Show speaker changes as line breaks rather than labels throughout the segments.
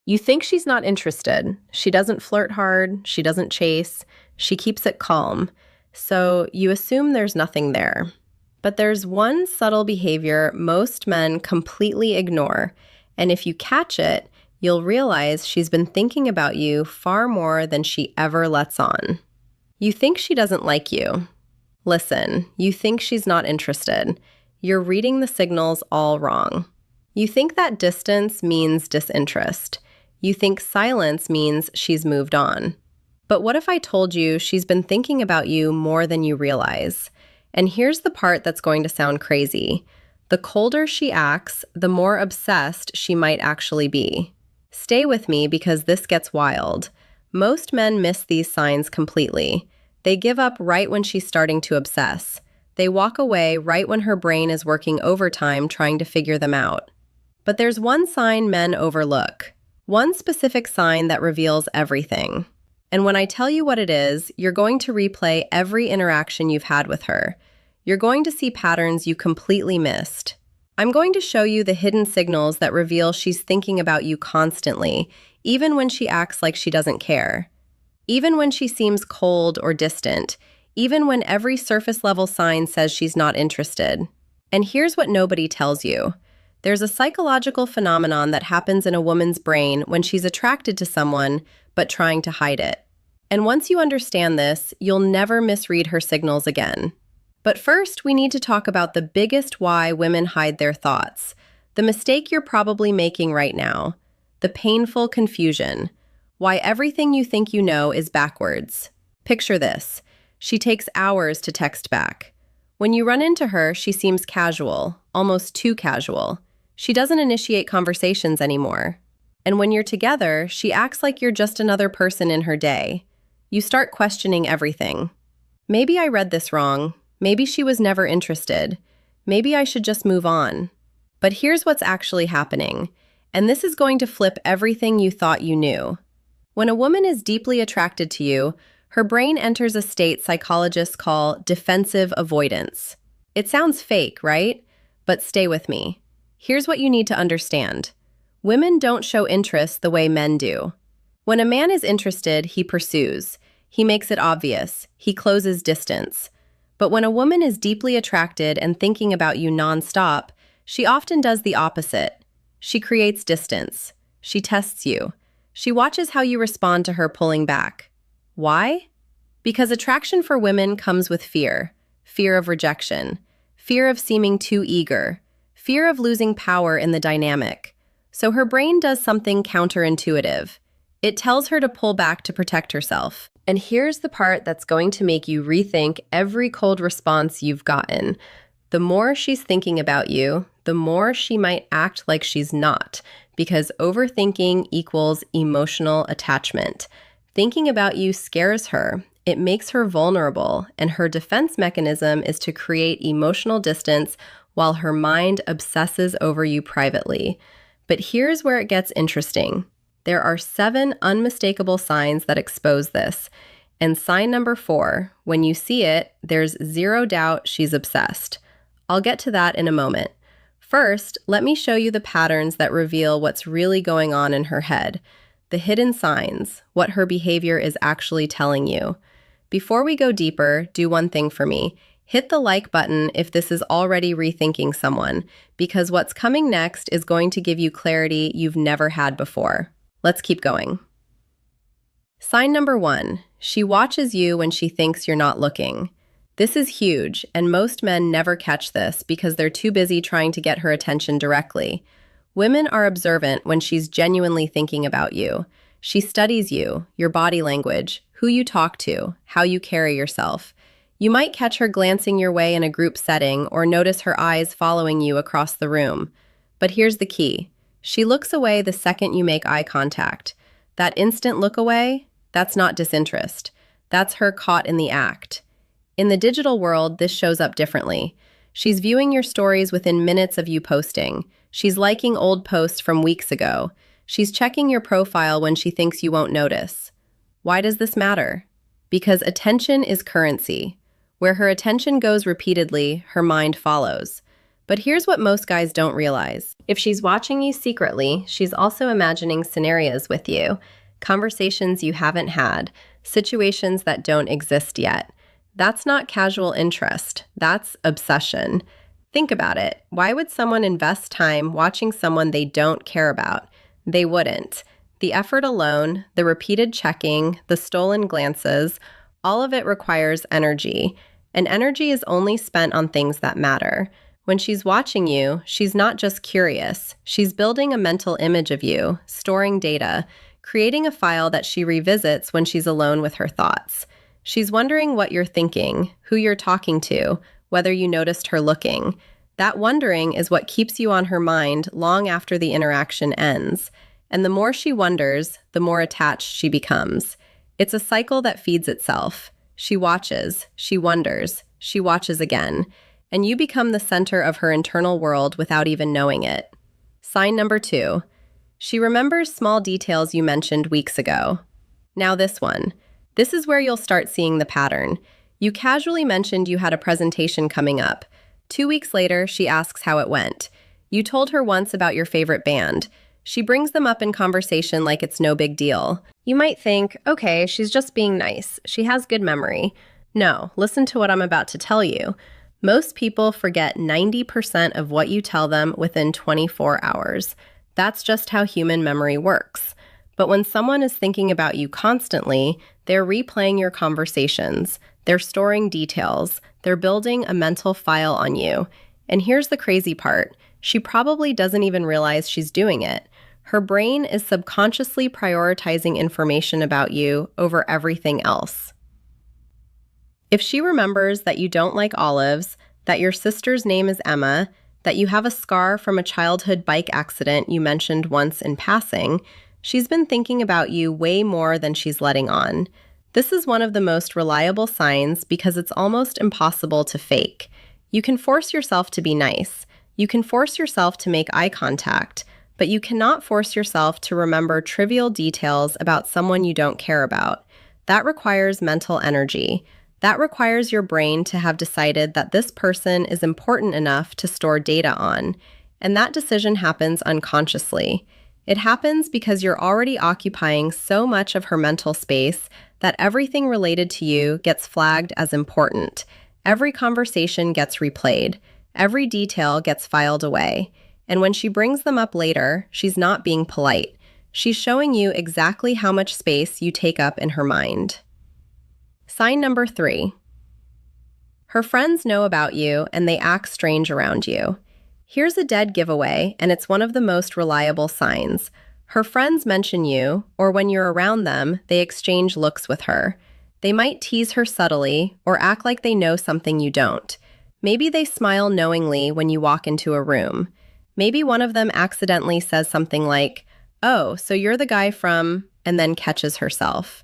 You think she's not interested. She doesn't flirt hard, she doesn't chase, she keeps it calm. So you assume there's nothing there. But there's one subtle behavior most men completely ignore, and if you catch it, you'll realize she's been thinking about you far more than she ever lets on. You think she doesn't like you. Listen, you think she's not interested. You're reading the signals all wrong. You think that distance means disinterest. You think silence means she's moved on. But what if I told you she's been thinking about you more than you realize? And here's the part that's going to sound crazy. The colder she acts, the more obsessed she might actually be. Stay with me because this gets wild. Most men miss these signs completely. They give up right when she's starting to obsess. They walk away right when her brain is working overtime trying to figure them out. But there's one sign men overlook. One specific sign that reveals everything. And when I tell you what it is, you're going to replay every interaction you've had with her. You're going to see patterns you completely missed. I'm going to show you the hidden signals that reveal she's thinking about you constantly, even when she acts like she doesn't care. Even when she seems cold or distant. Even when every surface-level sign says she's not interested. And here's what nobody tells you. There's a psychological phenomenon that happens in a woman's brain when she's attracted to someone, but trying to hide it. And once you understand this, you'll never misread her signals again. But first, we need to talk about the biggest why women hide their thoughts. The mistake you're probably making right now. The painful confusion. Why everything you think you know is backwards. Picture this. She takes hours to text back. When you run into her, she seems casual, almost too casual. She doesn't initiate conversations anymore. And when you're together, she acts like you're just another person in her day. You start questioning everything. Maybe I read this wrong. Maybe she was never interested. Maybe I should just move on. But here's what's actually happening. And this is going to flip everything you thought you knew. When a woman is deeply attracted to you, her brain enters a state psychologists call defensive avoidance. It sounds fake, right? But stay with me. Here's what you need to understand. Women don't show interest the way men do. When a man is interested, he pursues. He makes it obvious. He closes distance. But when a woman is deeply attracted and thinking about you nonstop, she often does the opposite. She creates distance. She tests you. She watches how you respond to her pulling back. Why? Because attraction for women comes with fear. Fear of rejection. Fear of seeming too eager. Fear of losing power in the dynamic. So her brain does something counterintuitive. It tells her to pull back to protect herself. And here's the part that's going to make you rethink every cold response you've gotten. The more she's thinking about you, the more she might act like she's not, because overthinking equals emotional attachment. Thinking about you scares her. It makes her vulnerable, and her defense mechanism is to create emotional distance while her mind obsesses over you privately. But here's where it gets interesting. There are 7 unmistakable signs that expose this. And sign number 4, when you see it, there's zero doubt she's obsessed. I'll get to that in a moment. First, let me show you the patterns that reveal what's really going on in her head. The hidden signs, what her behavior is actually telling you. Before we go deeper, do one thing for me. Hit the like button if this is already rethinking someone, because what's coming next is going to give you clarity you've never had before. Let's keep going. Sign number 1, she watches you when she thinks you're not looking. This is huge, and most men never catch this because they're too busy trying to get her attention directly. Women are observant when she's genuinely thinking about you. She studies you, your body language, who you talk to, how you carry yourself. You might catch her glancing your way in a group setting or notice her eyes following you across the room. But here's the key. She looks away the second you make eye contact. That instant look away, that's not disinterest. That's her caught in the act. In the digital world, this shows up differently. She's viewing your stories within minutes of you posting. She's liking old posts from weeks ago. She's checking your profile when she thinks you won't notice. Why does this matter? Because attention is currency. Where her attention goes repeatedly, her mind follows. But here's what most guys don't realize. If she's watching you secretly, she's also imagining scenarios with you, conversations you haven't had, situations that don't exist yet. That's not casual interest. That's obsession. Think about it. Why would someone invest time watching someone they don't care about? They wouldn't. The effort alone, the repeated checking, the stolen glances, all of it requires energy. And energy is only spent on things that matter. When she's watching you, she's not just curious. She's building a mental image of you, storing data, creating a file that she revisits when she's alone with her thoughts. She's wondering what you're thinking, who you're talking to, whether you noticed her looking. That wondering is what keeps you on her mind long after the interaction ends. And the more she wonders, the more attached she becomes. It's a cycle that feeds itself. She watches, she wonders, she watches again. And you become the center of her internal world without even knowing it. Sign number 2. She remembers small details you mentioned weeks ago. Now this one. This is where you'll start seeing the pattern. You casually mentioned you had a presentation coming up. 2 weeks later, she asks how it went. You told her once about your favorite band. She brings them up in conversation like it's no big deal. You might think, okay, she's just being nice. She has good memory. No, listen to what I'm about to tell you. Most people forget 90% of what you tell them within 24 hours. That's just how human memory works. But when someone is thinking about you constantly, they're replaying your conversations. They're storing details. They're building a mental file on you. And here's the crazy part. She probably doesn't even realize she's doing it. Her brain is subconsciously prioritizing information about you over everything else. If she remembers that you don't like olives, that your sister's name is Emma, that you have a scar from a childhood bike accident you mentioned once in passing, she's been thinking about you way more than she's letting on. This is one of the most reliable signs because it's almost impossible to fake. You can force yourself to be nice. You can force yourself to make eye contact, but you cannot force yourself to remember trivial details about someone you don't care about. That requires mental energy. That requires your brain to have decided that this person is important enough to store data on, and that decision happens unconsciously. It happens because you're already occupying so much of her mental space that everything related to you gets flagged as important. Every conversation gets replayed. Every detail gets filed away. And when she brings them up later, she's not being polite. She's showing you exactly how much space you take up in her mind. Sign number 3. Her friends know about you and they act strange around you. Here's a dead giveaway, and it's one of the most reliable signs. Her friends mention you, or when you're around them, they exchange looks with her. They might tease her subtly or act like they know something you don't. Maybe they smile knowingly when you walk into a room. Maybe one of them accidentally says something like, "Oh, so you're the guy from," and then catches herself.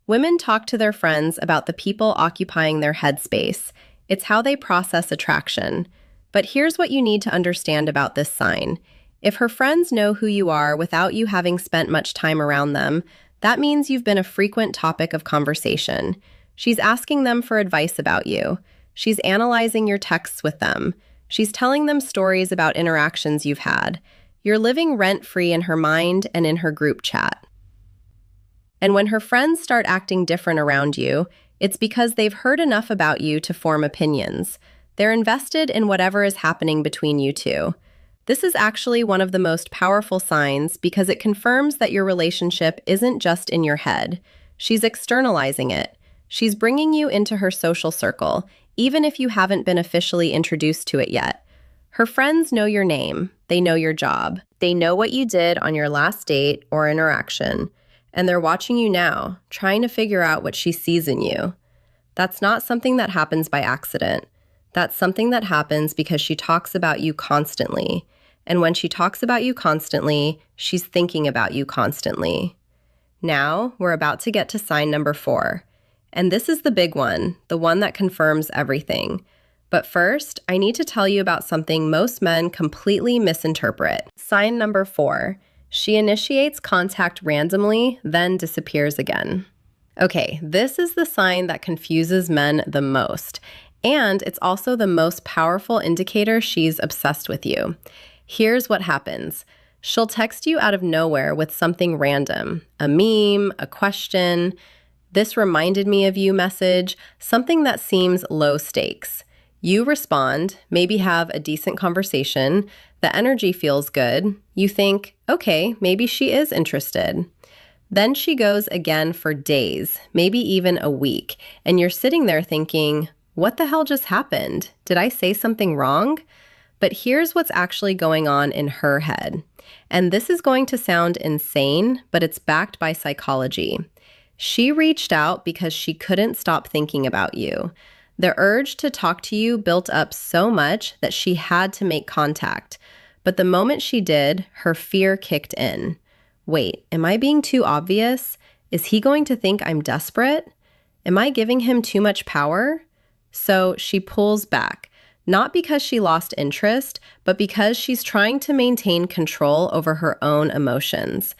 Women talk to their friends about the people occupying their headspace. It's how they process attraction. But here's what you need to understand about this sign. If her friends know who you are without you having spent much time around them, that means you've been a frequent topic of conversation. She's asking them for advice about you. She's analyzing your texts with them. She's telling them stories about interactions you've had. You're living rent-free in her mind and in her group chat. And when her friends start acting different around you, it's because they've heard enough about you to form opinions. They're invested in whatever is happening between you two. This is actually one of the most powerful signs because it confirms that your relationship isn't just in your head. She's externalizing it. She's bringing you into her social circle, even if you haven't been officially introduced to it yet. Her friends know your name. They know your job. They know what you did on your last date or interaction. And they're watching you now, trying to figure out what she sees in you. That's not something that happens by accident. That's something that happens because she talks about you constantly. And when she talks about you constantly, she's thinking about you constantly. Now, we're about to get to sign number 4. And this is the big one, the one that confirms everything. But first, I need to tell you about something most men completely misinterpret. Sign number 4. She initiates contact randomly, then disappears again. Okay, this is the sign that confuses men the most. And it's also the most powerful indicator she's obsessed with you. Here's what happens. She'll text you out of nowhere with something random, a meme, a question, "This reminded me of you" message, something that seems low stakes. You respond, maybe have a decent conversation, the energy feels good. You think, okay, maybe she is interested. Then she goes again for days, maybe even a week, and you're sitting there thinking, what the hell just happened? Did I say something wrong? But here's what's actually going on in her head. And this is going to sound insane, but it's backed by psychology. She reached out because she couldn't stop thinking about you. The urge to talk to you built up so much that she had to make contact. But the moment she did, her fear kicked in. Wait, am I being too obvious? Is he going to think I'm desperate? Am I giving him too much power? So she pulls back, not because she lost interest, but because she's trying to maintain control over her own emotions.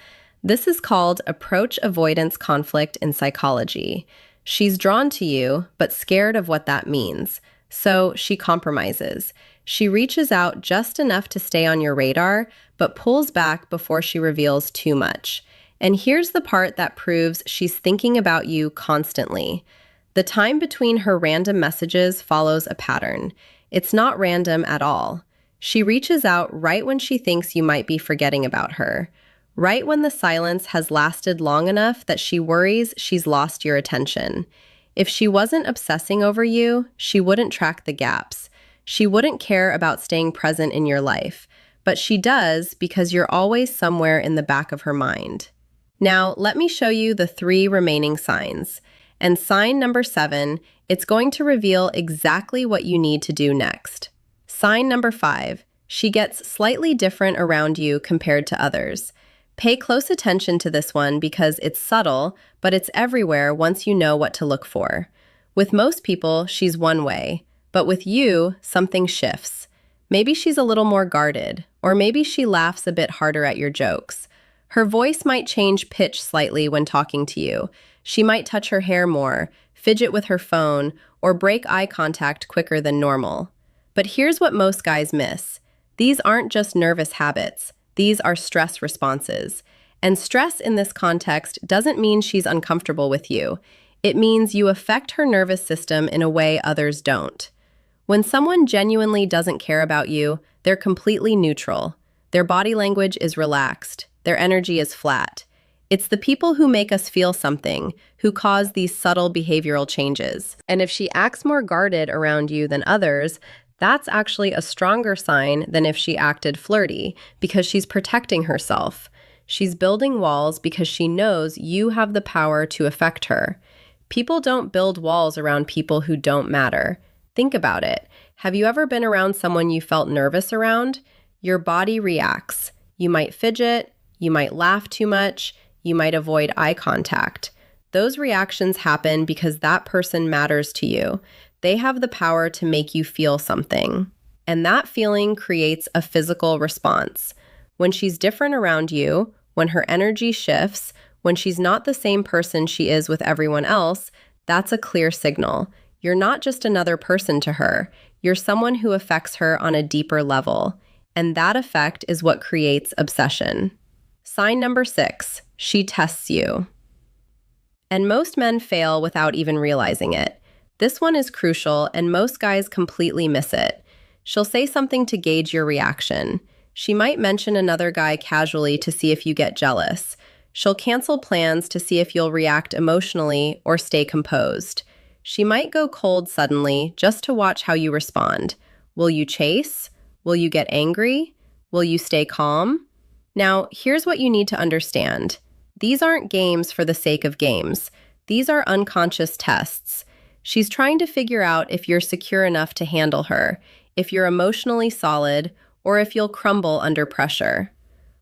This is called approach avoidance conflict in psychology. She's drawn to you, but scared of what that means. So she compromises. She reaches out just enough to stay on your radar, but pulls back before she reveals too much. And here's the part that proves she's thinking about you constantly. The time between her random messages follows a pattern. It's not random at all. She reaches out right when she thinks you might be forgetting about her. Right when the silence has lasted long enough that she worries she's lost your attention. If she wasn't obsessing over you, she wouldn't track the gaps. She wouldn't care about staying present in your life. But she does because you're always somewhere in the back of her mind. Now, let me show you the 3 remaining signs. And sign number 7, it's going to reveal exactly what you need to do next. Sign number 5, she gets slightly different around you compared to others. Pay close attention to this one because it's subtle, but it's everywhere once you know what to look for. With most people, she's one way, but with you, something shifts. Maybe she's a little more guarded, or maybe she laughs a bit harder at your jokes. Her voice might change pitch slightly when talking to you. She might touch her hair more, fidget with her phone, or break eye contact quicker than normal. But here's what most guys miss. These aren't just nervous habits. These are stress responses. And stress in this context doesn't mean she's uncomfortable with you. It means you affect her nervous system in a way others don't. When someone genuinely doesn't care about you, they're completely neutral. Their body language is relaxed. Their energy is flat. It's the people who make us feel something, who cause these subtle behavioral changes. And if she acts more guarded around you than others, that's actually a stronger sign than if she acted flirty, because she's protecting herself. She's building walls because she knows you have the power to affect her. People don't build walls around people who don't matter. Think about it. Have you ever been around someone you felt nervous around? Your body reacts. You might fidget, you might laugh too much, you might avoid eye contact. Those reactions happen because that person matters to you. They have the power to make you feel something. And that feeling creates a physical response. When she's different around you, when her energy shifts, when she's not the same person she is with everyone else, that's a clear signal. You're not just another person to her. You're someone who affects her on a deeper level. And that effect is what creates obsession. Sign number 6, she tests you. And most men fail without even realizing it. This one is crucial, and most guys completely miss it. She'll say something to gauge your reaction. She might mention another guy casually to see if you get jealous. She'll cancel plans to see if you'll react emotionally or stay composed. She might go cold suddenly just to watch how you respond. Will you chase? Will you get angry? Will you stay calm? Now, here's what you need to understand. These aren't games for the sake of games. These are unconscious tests. She's trying to figure out if you're secure enough to handle her, if you're emotionally solid, or if you'll crumble under pressure.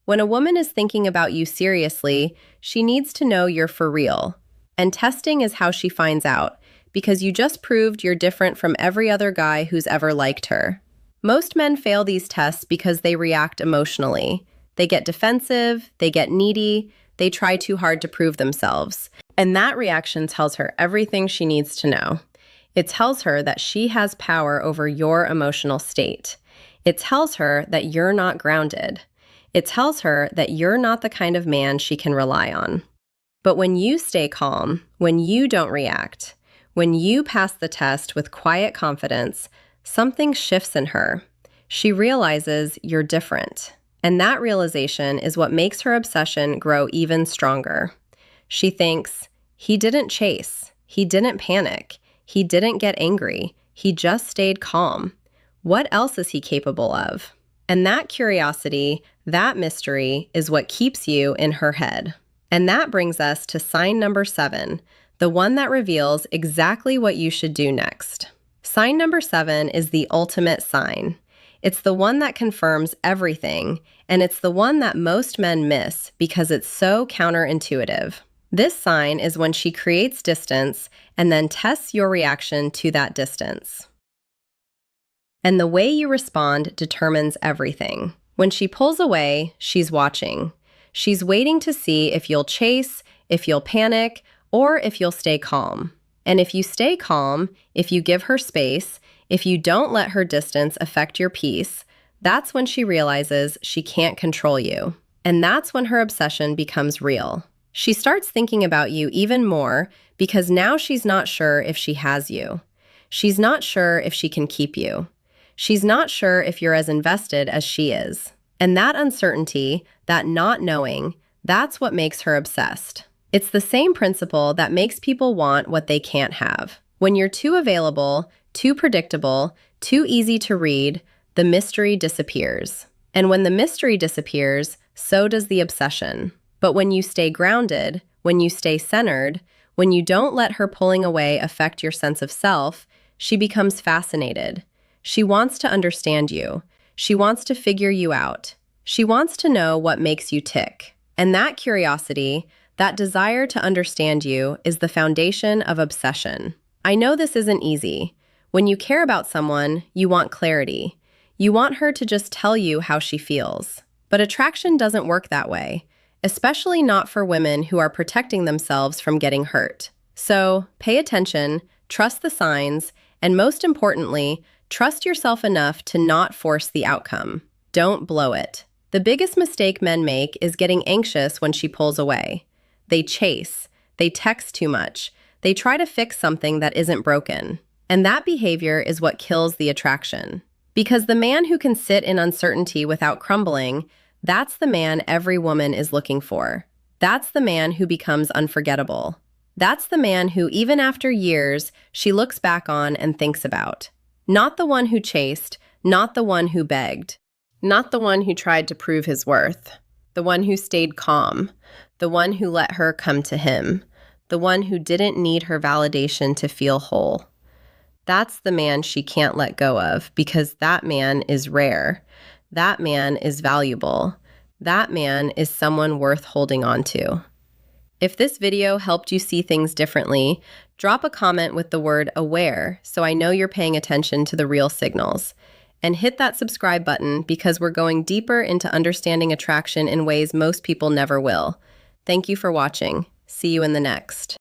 When a woman is thinking about you seriously, she needs to know you're for real. And testing is how she finds out, because you just proved you're different from every other guy who's ever liked her. Most men fail these tests because they react emotionally. They get defensive, they get needy, they try too hard to prove themselves. And that reaction tells her everything she needs to know. It tells her that she has power over your emotional state. It tells her that you're not grounded. It tells her that you're not the kind of man she can rely on. But when you stay calm, when you don't react, when you pass the test with quiet confidence, something shifts in her. She realizes you're different. And that realization is what makes her obsession grow even stronger. She thinks, he didn't chase, he didn't panic, he didn't get angry, he just stayed calm. What else is he capable of? And that curiosity, that mystery, is what keeps you in her head. And that brings us to sign number 7, the one that reveals exactly what you should do next. Sign number 7 is the ultimate sign. It's the one that confirms everything, and it's the one that most men miss because it's so counterintuitive. This sign is when she creates distance and then tests your reaction to that distance. And the way you respond determines everything. When she pulls away, she's watching. She's waiting to see if you'll chase, if you'll panic, or if you'll stay calm. And if you stay calm, if you give her space, if you don't let her distance affect your peace, that's when she realizes she can't control you. And that's when her obsession becomes real. She starts thinking about you even more because now she's not sure if she has you. She's not sure if she can keep you. She's not sure if you're as invested as she is. And that uncertainty, that not knowing, that's what makes her obsessed. It's the same principle that makes people want what they can't have. When you're too available, too predictable, too easy to read, the mystery disappears. And when the mystery disappears, so does the obsession. But when you stay grounded, when you stay centered, when you don't let her pulling away affect your sense of self, she becomes fascinated. She wants to understand you. She wants to figure you out. She wants to know what makes you tick. And that curiosity, that desire to understand you, is the foundation of obsession. I know this isn't easy. When you care about someone, you want clarity. You want her to just tell you how she feels. But attraction doesn't work that way, especially not for women who are protecting themselves from getting hurt. So pay attention, trust the signs, and most importantly, trust yourself enough to not force the outcome. Don't blow it. The biggest mistake men make is getting anxious when she pulls away. They chase. They text too much. They try to fix something that isn't broken. And that behavior is what kills the attraction. Because the man who can sit in uncertainty without crumbling, that's the man every woman is looking for. That's the man who becomes unforgettable. That's the man who, even after years, she looks back on and thinks about. Not the one who chased, not the one who begged, not the one who tried to prove his worth, the one who stayed calm, the one who let her come to him, the one who didn't need her validation to feel whole. That's the man she can't let go of because that man is rare. That man is valuable. That man is someone worth holding on to. If this video helped you see things differently, drop a comment with the word aware so I know you're paying attention to the real signals. And hit that subscribe button because we're going deeper into understanding attraction in ways most people never will. Thank you for watching. See you in the next.